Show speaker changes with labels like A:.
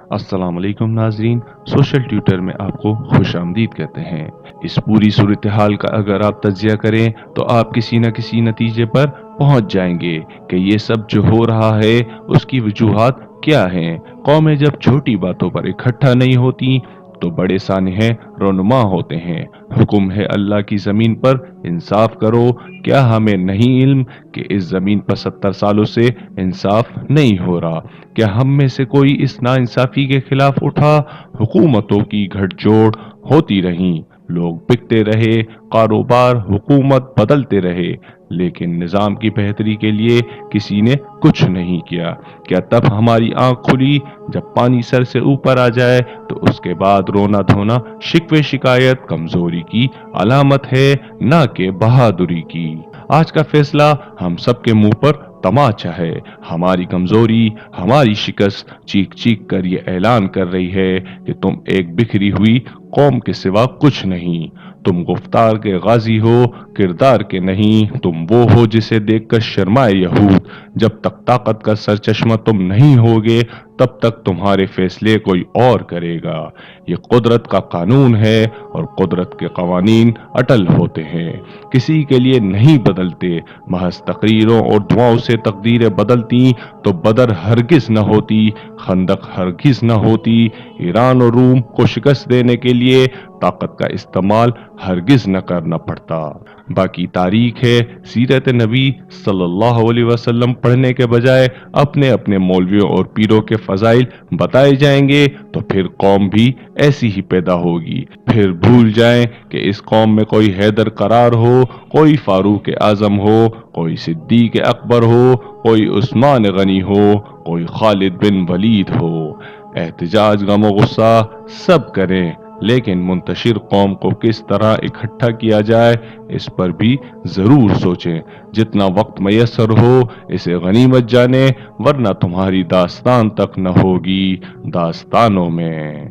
A: السلام علیکم ناظرین، سوشل ٹیوٹر میں آپ کو خوش آمدید کہتے ہیں۔ اس پوری صورتحال کا اگر آپ تجزیہ کریں تو آپ کسی نہ کسی نتیجے پر پہنچ جائیں گے کہ یہ سب جو ہو رہا ہے اس کی وجوہات کیا ہیں۔ قومیں جب چھوٹی باتوں پر اکٹھا نہیں ہوتی تو بڑے سانحہ رونما ہوتے ہیں۔ حکم ہے اللہ کی زمین پر انصاف کرو، کیا ہمیں نہیں علم کہ اس زمین پر 70 سالوں سے انصاف نہیں ہو رہا؟ کیا ہم میں سے کوئی اس ناانصافی کے خلاف اٹھا؟ حکومتوں کی گھٹ جوڑ ہوتی رہیں، لوگ بکتے رہے، کاروبار حکومت بدلتے رہے، لیکن نظام کی بہتری کے لیے کسی نے کچھ نہیں کیا۔ کیا تب ہماری آنکھ کھلی جب پانی سر سے اوپر آ جائے تو اس کے بعد رونا دھونا شکوے شکایت کمزوری کی علامت ہے، نہ کہ بہادری کی؟ آج کا فیصلہ ہم سب کے منہ پر تماچا ہے۔ ہماری کمزوری، ہماری شکست چیخ چیخ کر یہ اعلان کر رہی ہے کہ تم ایک بکھری ہوئی قوم کے سوا کچھ نہیں۔ تم گفتار کے غازی ہو، کردار کے نہیں۔ تم وہ ہو جسے دیکھ کر شرمائے یہود۔ جب تک طاقت کا سرچشمہ تم نہیں ہوگے تب تک تمہارے فیصلے کوئی اور کرے گا۔ یہ قدرت کا قانون ہے اور قدرت کے قوانین اٹل ہوتے ہیں، کسی کے لیے نہیں بدلتے۔ محض تقریروں اور دعاؤں سے تقدیریں بدلتی تو بدر ہرگز نہ ہوتی، خندق ہرگز نہ ہوتی، ایران اور روم کو شکست دینے کے لیے طاقت کا استعمال ہرگز نہ کرنا پڑتا۔ باقی تاریخ ہے، سیرت نبی صلی اللہ علیہ وسلم پڑھنے کے بجائے اپنے اپنے مولویوں اور پیروں کے فضائل بتائے جائیں گے تو پھر قوم بھی ایسی ہی پیدا ہوگی۔ پھر بھول جائیں کہ اس قوم میں کوئی حیدر قرار ہو، کوئی فاروق اعظم ہو، کوئی صدیق اکبر ہو، کوئی عثمان غنی ہو، کوئی خالد بن ولید ہو۔ احتجاج، غم و غصہ سب کریں، لیکن منتشر قوم کو کس طرح اکٹھا کیا جائے اس پر بھی ضرور سوچیں۔ جتنا وقت میسر ہو اسے غنیمت جانیں، ورنہ تمہاری داستان تک نہ ہوگی داستانوں میں۔